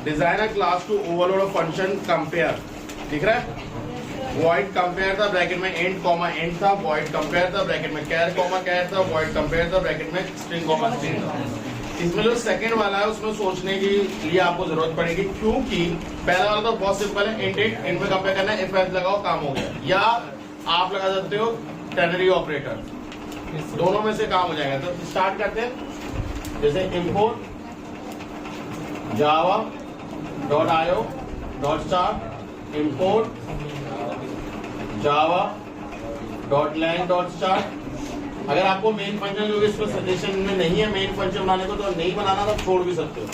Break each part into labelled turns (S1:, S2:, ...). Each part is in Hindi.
S1: Design a class to overload a function compare, दिख रहा है? वॉइड कंपेयर था ब्रैकेट में एंड कॉमा एंड था, वॉइड कंपेयर था ब्रैकेट में कैर कॉमा कैर था, वॉइड कंपेयर था ब्रैकेट में स्ट्रिंग कॉमा स्ट्रिंग था। इसमें जो सेकंड वाला है उसमें सोचने की लिए आपको जरूरत पड़ेगी, क्योंकि पहला वाला तो बहुत सिंपल है, एंड में कंपेयर करना है, इफ एल्स लगाओ काम हो गया, या आप लगा सकते हो टेनरी ऑपरेटर, दोनों में से काम हो जाएगा। तो स्टार्ट करते हैं, जैसे import Java dot IO dot start, import Java dot lang dot start. अगर आपको मेन फंक्शन जो इसमें सजेशन में नहीं है मेन फंक्शन बनाने को, तो नहीं बनाना तो छोड़ भी सकते हो,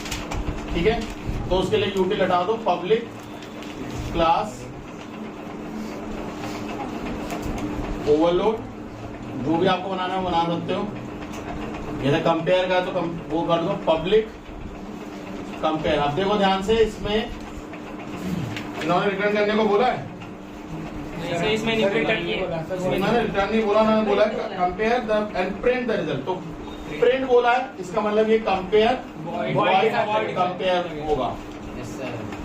S1: ठीक है? तो उसके लिए यूटिल हटा दो, पब्लिक क्लास ओवरलोड, जो भी आपको बनाना है बना सकते हो। जैसे कंपेयर का तो वो कर दो पब्लिक कंपेयर। अब देखो ध्यान से, इसमें इन्होंने रिटर्न करने को बोला है,
S2: इसमें नहीं रिटर्न
S1: नहीं बोला, उन्होंने बोला compare the end print the result. तो प्रिंट बोला है, इसका मतलब ये कंपेयर कंपेयर होगा।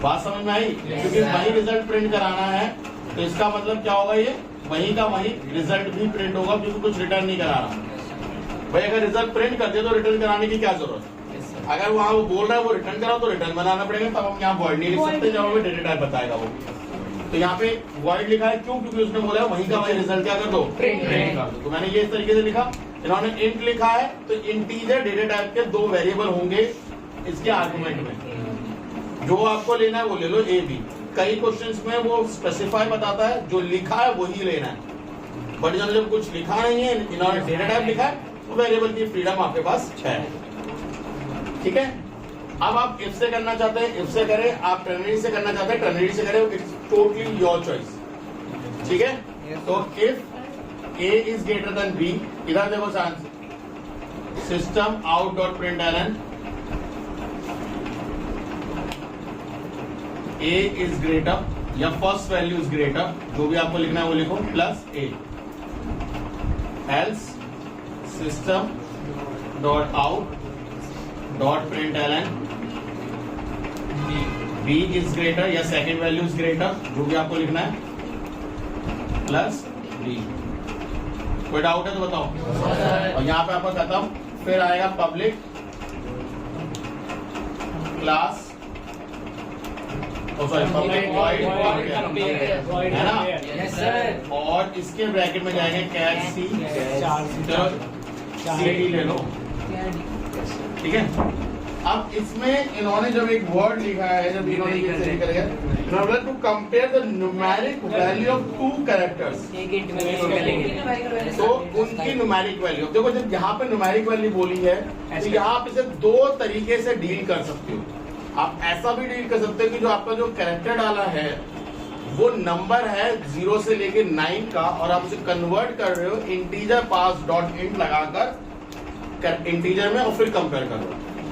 S1: बात समझ में आई? क्योंकि वही रिजल्ट प्रिंट कराना है, तो इसका मतलब क्या होगा, ये वही का वही रिजल्ट भी प्रिंट होगा, क्योंकि कुछ रिटर्न नहीं करा रहा। भाई अगर रिजल्ट प्रिंट कर दे तो रिटर्न कराने की क्या जरूरत है? अगर वहां वो बोल रहा है वो रिटर्न कराओ तो रिटर्न बनाना पड़ेगा, तब हम यहाँ वॉइड नहीं लिख सकते, जब हमें डेटा टाइप बताएगा वो। तो यहाँ पे वॉइड लिखा है, क्यों? क्योंकि उसने बोला है वहीं का वही रिजल्ट क्या कर दो, प्रिंट कर दो। तो मैंने ये इस तरीके से लिखा। इन्होंने इंट लिखा है, तो इंटीजर डेटा टाइप के दो वेरिएबल होंगे इसके आर्गुमेंट में, जो आपको लेना है वो ले लो, ए बी। कई क्वेश्चंस में वो स्पेसिफाई बताता है, जो लिखा है वही लेना है, बट जब कुछ लिखा नहीं है, इन्होंने डेटा टाइप लिखा है, तो वेरिएबल की फ्रीडम आपके पास है, ठीक है? अब आप इफ से करना चाहते हैं इफ से करें, आप टर्नरी से करना चाहते हैं टर्नरी से करें, इट्स टोटली योर चॉइस, ठीक है? तो if a is greater than b, इधर देखो chance, system out dot println a is greater या फर्स्ट वैल्यू इज ग्रेटर, जो भी आपको लिखना है वो लिखो, plus a, else system dot out dot println b is greater या सेकेंड वैल्यू इज ग्रेटर, जो भी आपको लिखना है, प्लस बी। कोई डाउट है तो बताओ। और यहाँ पे आपका खत्म, फिर आएगा public class, sorry public void है ना, और इसके ब्रैकेट में जाएंगे कैट सी, चलो सी डी ले लो, ठीक है? अब इसमें इन्होंने जब एक वर्ड लिखा है, जब इन्होंने ये लिखा है, इन्होंने to compare the numeric value of two characters, तो उनकी न्यूमेरिक वैल्यू। देखो जब यहाँ पे न्यूमेरिक वैल्यू बोली है, तो यहाँ पे इसे दो तरीके से डील कर सकते हो। आप ऐसा भी डील कर सकते हो कि जो आपका जो कैरेक्टर डाला है वो नंबर है 0 से लेके 9 का, और आप उसे कन्वर्ट कर रहे हो इंटीजर पास डॉट इंट लगाकर इंटीजर में, और फिर कंपेयर कर रहे हो।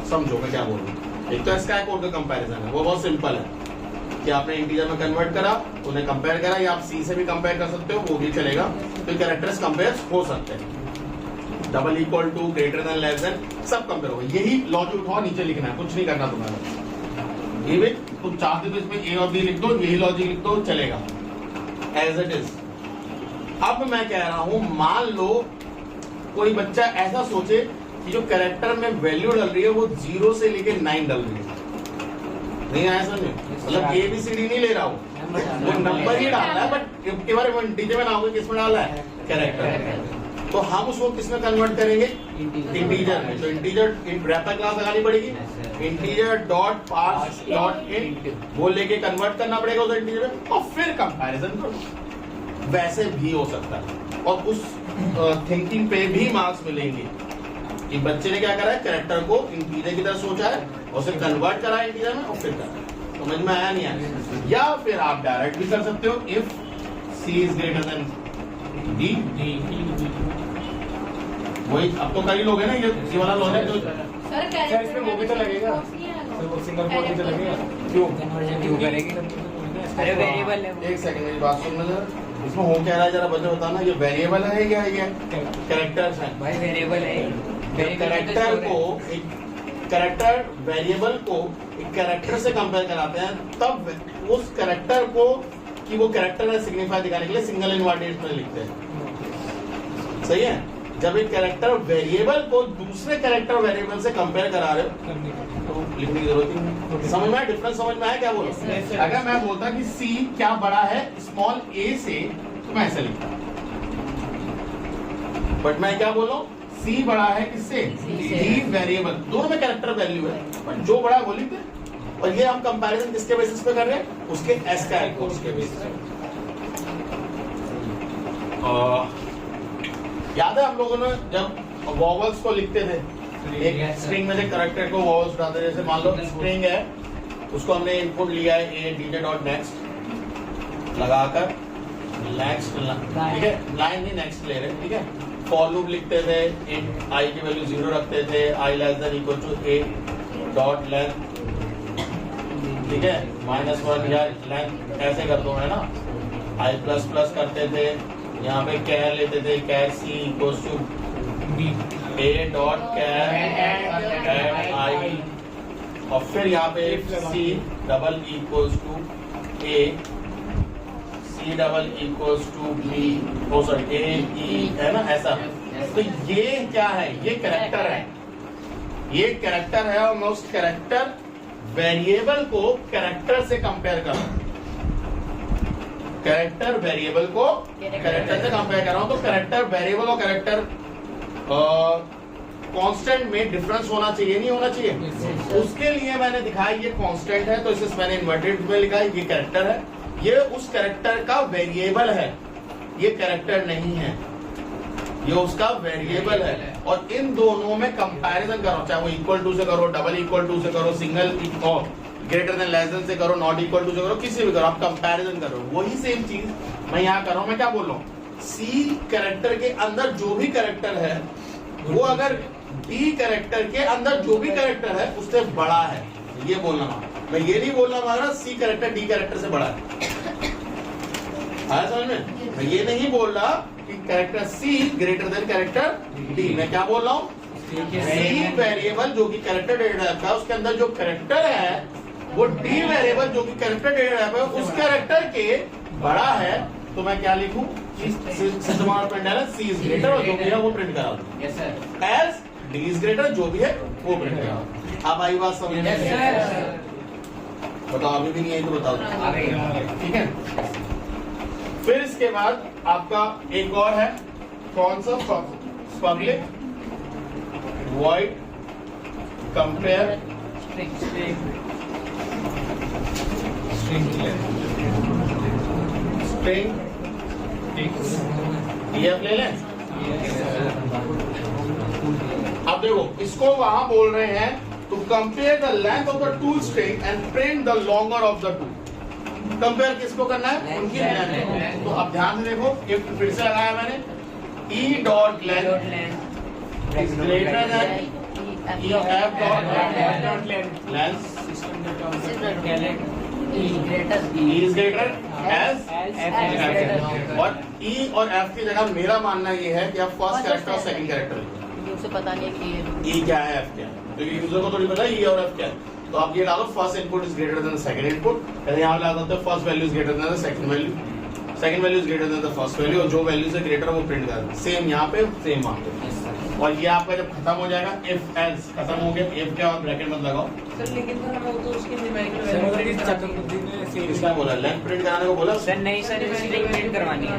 S1: समझो मैं क्या बोल रहा हूँ। एक तो स्काई कोड का कंपैरिजन है, वो बहुत सिंपल है कि आपने इंटीजर में कन्वर्ट करा, उन्हें कंपेयर करा, या आप सी से भी कंपेयर कर सकते हो, वो भी चलेगा। तो कैरेक्टर्स कंपेयर हो सकते हैं, double equal to, greater than, less than, सब कंपेयर होगा। यही लॉजिक उठाओ, नीचे लिखना है, कुछ नहीं करना तुम्हारा। ये तुम चाहते तो इसमें ए और बी लिख दो, यही लॉजिक लिख दो, चलेगा एज इट इज। अब मैं कह रहा हूं, मान लो कोई बच्चा ऐसा सोचे कि जो कैरेक्टर में वैल्यू डल रही है वो 0 से लेके 9 डल रही है, नहीं आया समझ में? मतलब ए बी सी डी नहीं ले रहा हूँ, वो नंबर ही डाल रहा है, बट इंटीजर में ना होगा, किसमें डाल रहा है, कैरेक्टर। तो हम उसको किसमें कन्वर्ट करेंगे, इंटीजर में। तो इंटीजर रैपर क्लास लगानी पड़ेगी, integer dot parse dot int, वो लेके कन्वर्ट करना पड़ेगा उस इंटीजर में, और फिर कंपैरिजन करो। वैसे भी हो सकता है, और उस थिंकिंग पे भी मार्क्स मिलेंगे कि बच्चे ने क्या करा है, कैरेक्टर को इंटीजर की तरह सोचा है, और उसे कन्वर्ट करा है इंटीजर में, और फिर करा। समझ में आया नहीं आया? या फिर आप डायरेक्ट भी कर सकते हो, if c is greater than d, वही अब तो कई लोग हैं ना, ये वाला लॉजिक तो
S3: सर इसमें वो भी तो लगेगा, सिंगल कोट भी तो लगेगा, क्यों करेंगे? अरे वेरिएबल है।
S1: एक सेकंड मेरी बात सुनना जरा, इसमें हो क्या रहा है जरा बच्चे बताना, ये वेरिएबल है या ये कैरेक्टर्स हैं?
S2: भाई वेरिएबल है,
S1: कैरेक्टर को एक कैरेक्टर वेरिएबल को एक कैरेक्टर से कंपेयर कराते हैं, तब उस कैरेक्टर को कि वो कैरेक्टर है सिग्निफाई दिखाने के लिए सिंगल इनवर्टेड में लिखते हैं। सही है। जब एक कैरेक्टर वेरिएबल को दूसरे कैरेक्टर वेरिएबल से कंपेयर करा रहे हो तो लिखने की जरूरत ही नहीं। समझ में आया डिफरेंस? समझ में आया क्या बोलो? अगर मैं बोलता कि सी क्या बड़ा है स्मॉल ए से तो मैं ऐसे लिखता, बट मैं क्या बोलूं सी बड़ा है किससे? डी वेरिएबल, दोनों में कैरेक्टर वैल्यू है, बट जो बड़ा है वो लिखते हैं। और ये हम कंपैरिजन किसके बेसिस पे कर रहे हैं? उसके एसक्यूएल कोड्स के बेसिस पे। याद है हम लोगों ने जब वॉवल्स को लिखते थे, एक स्ट्रिंग में से कैरेक्टर को वॉवल्स उठाते थे। जैसे मान लो स्ट्रिंग है, उसको हमने इनपुट लिया है ए डीजे डॉट नेक्स्ट लगाकर नेक्स्ट, ठीक है, लाइन ही नेक्स्ट ले रहे, ठीक है। फॉर लूप लिखते थे, इन आई की वैल्यू 0 रखते थे, I less than equal to A dot length, ठीक है, -1 या लेंथ ऐसे कर दो, है ना। आई प्लस प्लस करते थे, यहाँ पे कैर लेते थे, char C equals to A dot char at I, और फिर यहाँ पे C double equals to A, C double equals to B, oh sorry A E, है ना, ऐसा। तो ये क्या है? ये कैरेक्टर है, ये कैरेक्टर है, और मैं उस कैरेक्टर वेरिएबल को कैरेक्टर से कंपेयर कर रहा हूं, कैरेक्टर वेरिएबल को कैरेक्टर से कंपेयर कर रहा हूं। तो कैरेक्टर वेरिएबल और कैरेक्टर कांस्टेंट में डिफरेंस होना चाहिए, नहीं होना चाहिए? उसके लिए मैंने दिखाया ये कांस्टेंट है, तो इसे मैंने इन्वर्टेड में लिखा है, ये कैरेक्टर है, ये उस कैरेक्टर का वेरिएबल है, ये कैरेक्टर नहीं है, ये उसका वेरिएबल है। और इन दोनों में कंपैरिजन करो, चाहे वो इक्वल टू से करो, डबल इक्वल टू से करो, single greater than less then से करो, नॉट इक्वल टू से करो, किसी भी करो, आप कंपैरिजन करो। वही सेम चीज मैं यहाँ कर रहा हूं। मैं क्या बोल रहा हूँ? सी कैरेक्टर के अंदर जो भी कैरेक्टर है वो अगर डी कैरेक्टर के अंदर जो भी कैरेक्टर है उससे बड़ा है, ये बोलना। मैं ये नहीं बोलना मांग सी कैरेक्टर डी कैरेक्टर से बड़ा है, आया समझ में? मैं ये नहीं बोल रहा कि कैरेक्टर सी ग्रेटर देन कैरेक्टर डी। मैं क्या बोल रहा हूँ? सी वेरिएबल जो कि कैरेक्टर डेटा टाइप का, उसके अंदर जो कैरेक्टर है वो डी वेरिएबल जो कि कैरेक्टर डेटा टाइप है उस कैरेक्टर के बड़ा है। तो मैं क्या लिखूं? सिस्टम ऑफ प्रिंट है सी इज ग्रेटर, और जो भी है वो प्रिंट करा दूं। Yes sir. As d is greater, जो भी है वो प्रिंट करा दूं। अब आई बात समझ में? बताओ, अभी भी नहीं आई तो बताओ, ठीक है। फिर इसके बाद आपका एक और है, कौन सा? Public void compare string DF ले लें। अब देखो, इसको वहां बोल रहे हैं to compare the length of the two string and print the longer of the two. Compare किसको करना है? उनकी लेंथ। तो अब ध्यान से देखो, एक फिर से लगाया मैंने, e dot length is greater than e f dot length, e is greater as f. और ई और एफ की जगह मेरा मानना ये है कि आप फर्स्ट कैरेक्टर और सेकंड कैरेक्टर,
S4: उसे पता नहीं कि
S1: ई क्या है एफ क्या है, क्योंकि यूजर को थोड़ी पता है ई और एफ क्या है। तो आप ये डालो, first input is greater then second input, यहाँ डाल दो first value is greater then second value, second value is greater then the first value, और जो वैल्यू से ग्रेटर है वो प्रिंट कर दो। सेम यहाँ पे, सेम वहाँ पे। और ये आपका जब खत्म हो जाएगा, इफ एल्स खत्म हो गया, इफ क्या और ब्रैकेट मत लगाओ
S2: सर, लेकिन सर हमें तो उसकी न्यूमेरिकल
S1: किसका बोला? लेंथ प्रिंट कराने को बोला?
S3: सर नहीं सर, स्ट्रिंग प्रिंट करवानी है,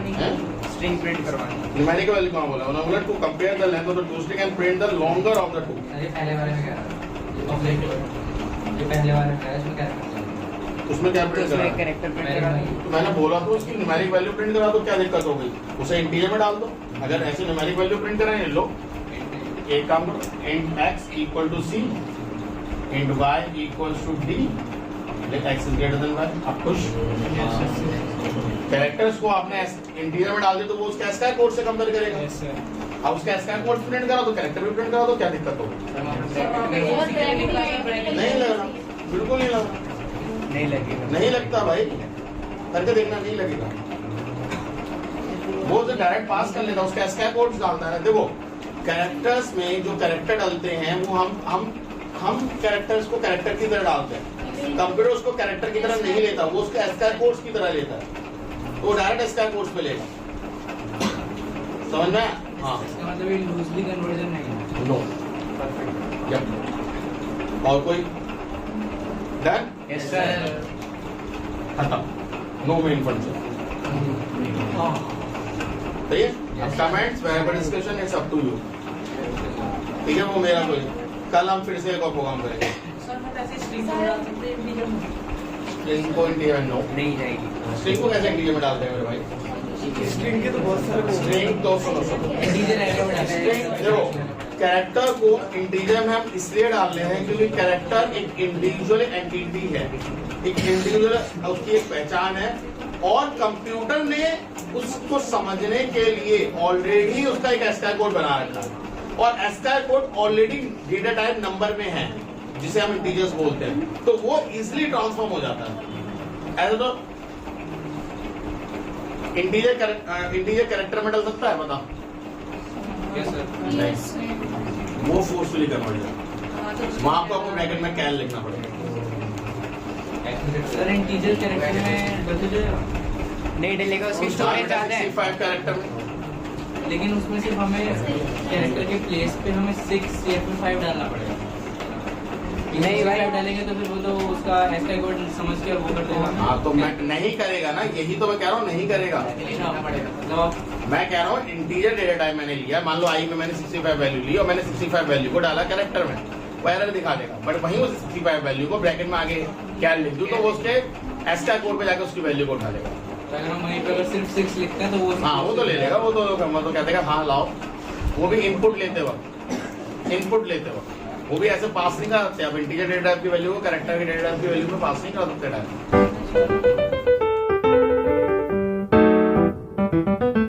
S3: स्ट्रिंग प्रिंट करवानी है।
S1: न्यूमेरिकल वैल्यू कहाँ बोला? उन्होंने बोला to compare the length of the two string and print the longer of the two.
S3: अरे पहले वाले में क्या जो पहले वाले में उसमें क्या
S1: उसमें क्या प्रिंट करा?
S3: कैरेक्टर प्रिंट करवानी है।
S1: तो मैंने बोला तो उसकी न्यूमेरिक वैल्यू प्रिंट करा दो, क्या दिक्कत हो गई? उसे इंटीजर में डाल दो। अगर ऐसे न्यूमेरिक वैल्यू प्रिंट कराएंगे, लो एक काम करो, int x equal to c, int y equals to d, x is greater than y। आप खुश? कैरेक्टर्स को आपने इंटीजर में डाल दिया तो वो उसका एसक्यूएल कोड से कंपेयर करेगा। अब उसका एसक्यूएल कोड प्रिंट करा तो कैरेक्टर भी प्रिंट करा तो क्या दिक्कत होगी? नहीं लग रहा, बिल्कुल नहीं लग रहा,
S3: नहीं लगेगा,
S1: नहीं लगता भाई, करके देखना, नहीं लगेगा। वो जो डायरेक्ट पास कर लेता, उसका एसक्यूएल कोड डालता है। देखो कैरेक्टर्स में जो कैरेक्टर डालते हैं वो हम हम कैरेक्टर्स को कैरेक्टर की तरह डालते हैं, कंप्यूटर उसको कैरेक्टर की तरह नहीं लेता, वो उसको एस्काई कोड्स की तरह लेता है, तो वो डायरेक्ट एस्काई कोड्स पे लेगा। समझ में? हाँ,
S3: इसका मतलब ये लूजली कन्वर्जन नहीं है।
S1: नो। और कोई डन?
S3: Yes sir.
S1: खत्म, नो मेन फंक्शन। सही है? Comments, variable discussion, it's up to you. ठीक है, वो मेरा कोई, कल हम फिर से एक और प्रोग्राम करेंगे।
S2: सर मैं वैसे स्ट्रिंग को डाल सकते हैं इंटीजर में?
S1: स्ट्रिंग को इंटीजर में नो,
S3: नहीं जाएगी।
S1: स्ट्रिंग को कैसे इंटीजर में डालते हैं मेरे भाई?
S3: स्ट्रिंग के तो बहुत सारे
S1: स्ट्रिंग तो सुनो
S3: इंटीजर एरे में डालते
S1: स्ट्रिंग
S3: हैं।
S1: देखो, कैरेक्टर को इंटीजर में हम इसलिए डाल रहे हैं क्योंकि कैरेक्टर एक इंडिविजुअल एंटिटी है, एक इंडिविजुअल, उसकी एक पहचान है, और कंप्यूटर ने उसको समझने के लिए ऑलरेडी उसका एक एस्काई कोड बना रखा है, और ASCII code already data type number में है जिसे हम इंटीजर्स बोलते हैं, तो वो इजिली ट्रांसफॉर्म हो जाता है। ऐसा तो इंटीजर कैरेक्टर में डल सकता है, बताओ?
S3: Yes sir.
S1: वो फोर्सफुली कन्वर्ट है,
S2: हाँ, तो
S1: वहां आपको अपने ब्रैकेट में कैल लिखना पड़ेगा।
S3: सर इंटीजर कैरेक्टर में बदल जाएगा? नहीं डलेगा, उसकी स्टोरेज ज्यादा है।
S1: 65 कैरेक्टर में,
S3: लेकिन उसमें सिर्फ हमें कैरेक्टर के प्लेस पे हमें 6 या फिर 5 डालना पड़ेगा। नहीं भाई, 5 डालेंगे तो फिर वो तो उसका एस्काई कोड समझ के वो कर देगा।
S1: हाँ तो मैं नहीं करेगा ना, यही तो मैं कह रहा हूँ, नहीं करेगा।
S3: लिखना पड़ेगा, मतलब
S1: मैं कह रहा हूँ इंटीजर डेटा टाइप मैंने लिया, मान लो आई में मैंने 65 वैल्यू ली और मैंने 65 वैल्यू को डाला कैरेक्टर में, वो एरर दिखा देगा, बट वहीं उस 65 वैल्यू को ब्रैकेट में आगे क्या लिख दूं तो वो उसके एस्काई कोड पे जाकर उसकी वैल्यू को उठा लेगा।
S3: अगर हम वहीं पे अगर सिर्फ 6 लिखते हैं तो वो
S1: हाँ वो तो ले लेगा, वो तो कह देगा हाँ लाओ, वो भी इनपुट लेते वक्त वो भी ऐसे पास नहीं कर सकते। आप इंटीजर डेटा टाइप की वैल्यू को कैरेक्टर के डेटा टाइप की वैल्यू में पास नहीं कर सकते।